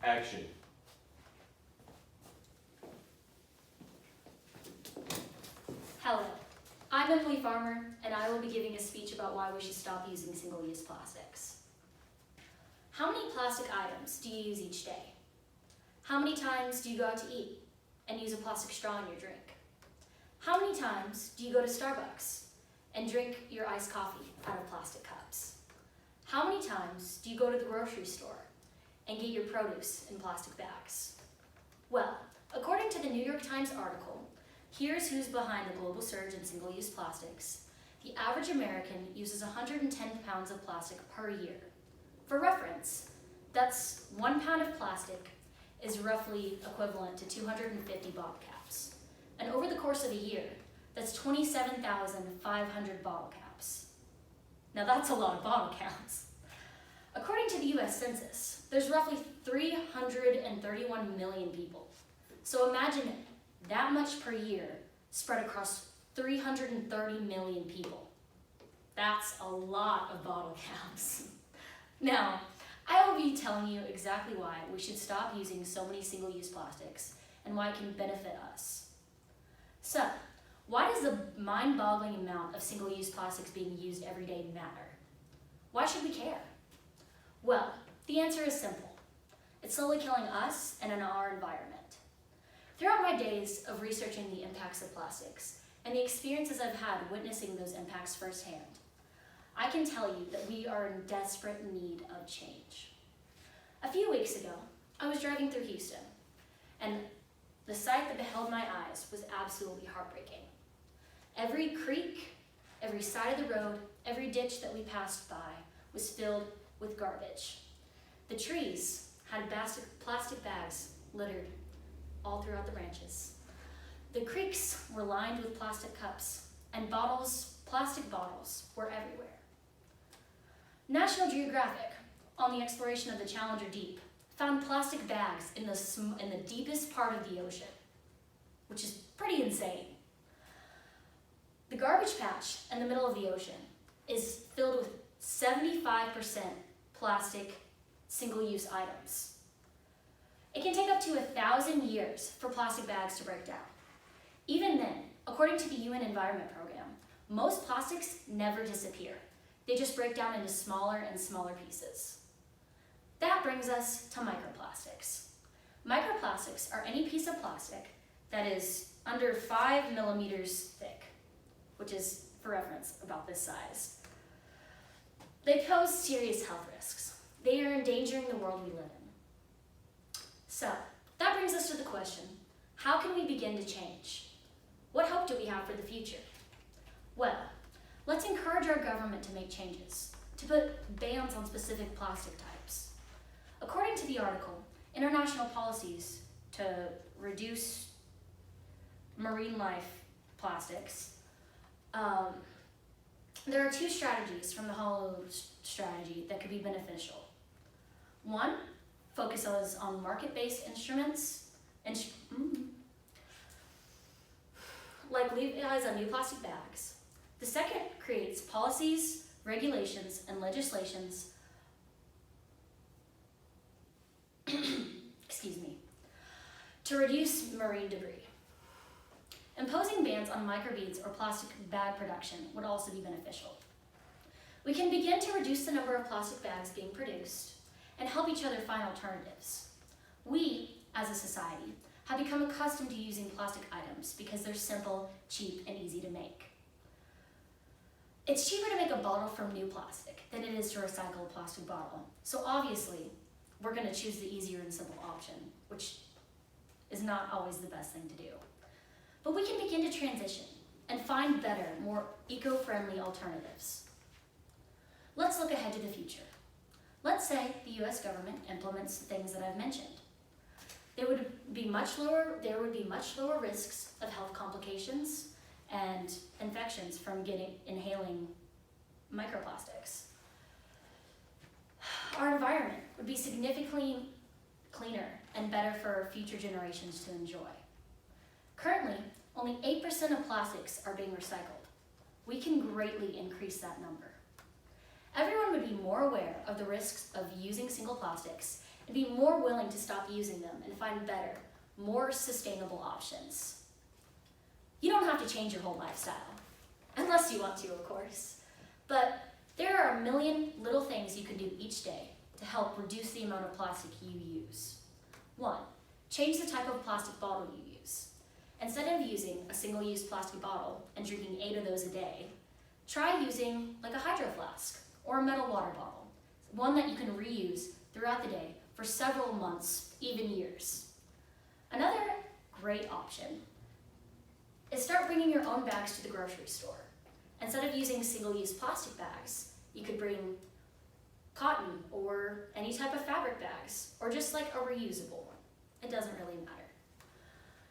Action. Hello, I'm Emily Farmer, and I will be giving a speech about why we should stop using single-use plastics. How many plastic items do you use each day? How many times do you go out to eat and use a plastic straw in your drink? How many times do you go to Starbucks and drink your iced coffee out of plastic cups? How many times do you go to the grocery store and get your produce in plastic bags? Well, according to the New York Times article, here's who's behind the global surge in single-use plastics. The average American uses 110 pounds of plastic per year. For reference, that's 1 pound of plastic is roughly equivalent to 250 bottle caps. And over the course of a year, that's 27,500 bottle caps. Now that's a lot of bottle caps. According to the US Census, there's roughly 331 million people. So imagine that much per year spread across 330 million people. That's a lot of bottle caps. Now, I will be telling you exactly why we should stop using so many single-use plastics and why it can benefit us. So, why does the mind-boggling amount of single-use plastics being used every day matter? Why should we care? Well, the answer is simple. It's slowly killing us and in our environment. Throughout my days of researching the impacts of plastics and the experiences I've had witnessing those impacts firsthand, I can tell you that we are in desperate need of change. A few weeks ago, I was driving through Houston, and the sight that beheld my eyes was absolutely heartbreaking. Every creek, every side of the road, every ditch that we passed by was filled with garbage. The trees had plastic bags littered all throughout the branches. The creeks were lined with plastic cups, and plastic bottles were everywhere. National Geographic, on the exploration of the Challenger Deep, found plastic bags in the deepest part of the ocean, which is pretty insane. The garbage patch in the middle of the ocean is filled with 75% plastic single-use items. It can take up to 1,000 years for plastic bags to break down. Even then, according to the UN Environment Program, most plastics never disappear. They just break down into smaller and smaller pieces. That brings us to microplastics. Microplastics are any piece of plastic that is under 5 millimeters thick, which is, for reference, about this size. They pose serious health risks. They are endangering the world we live in. So, that brings us to the question, how can we begin to change? What hope do we have for the future? Well, let's encourage our government to make changes, to put bans on specific plastic types. According to the article, international policies to reduce marine life plastics, there are 2 strategies from the Hollow strategy that could be beneficial. One focuses on market-based instruments, like leave eyes on new plastic bags. The second creates policies, regulations, and legislations to reduce marine debris. Imposing bans on microbeads or plastic bag production would also be beneficial. We can begin to reduce the number of plastic bags being produced and help each other find alternatives. We, as a society, have become accustomed to using plastic items because they're simple, cheap, and easy to make. It's cheaper to make a bottle from new plastic than it is to recycle a plastic bottle. So obviously, we're going to choose the easier and simple option, which is not always the best thing to do. But we can begin to transition and find better, more eco-friendly alternatives. Let's look ahead to the future. Let's say the US government implements the things that I've mentioned. There would be much lower risks of health complications and infections from inhaling microplastics. Our environment would be significantly cleaner and better for future generations to enjoy. Currently, only 8% of plastics are being recycled. We can greatly increase that number. Everyone would be more aware of the risks of using single plastics and be more willing to stop using them and find better, more sustainable options. You don't have to change your whole lifestyle, unless you want to, of course. But there are a million little things you can do each day to help reduce the amount of plastic you use. 1, change the type of plastic bottle you use. Instead of using a single-use plastic bottle and drinking 8 of those a day, try using like a hydro flask or a metal water bottle, one that you can reuse throughout the day for several months, even years. Another great option is start bringing your own bags to the grocery store. Instead of using single-use plastic bags, you could bring cotton or any type of fabric bags, or just like a reusable one. It doesn't really matter.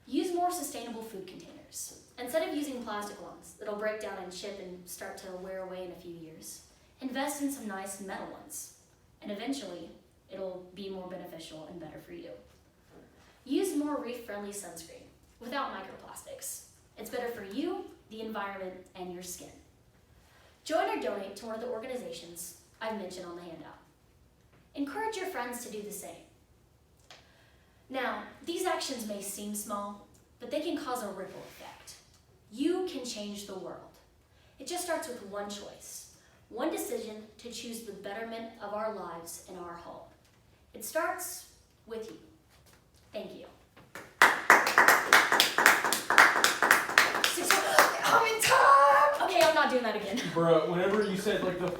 Use more sustainable food containers. Instead of using plastic ones that'll break down and chip and start to wear away in a few years, invest in some nice metal ones, and eventually it'll be more beneficial and better for you. Use more reef-friendly sunscreen without microplastics. It's better for you, the environment, and your skin. Join or donate to one of the organizations I've mentioned on the handout. Encourage your friends to do the same. Now, these actions may seem small, but they can cause a ripple effect. You can change the world. It just starts with one choice, one decision to choose the betterment of our lives and our home. It starts with you. Thank you. I'm in time! Okay, I'm not doing that again. Bro, whenever you said like the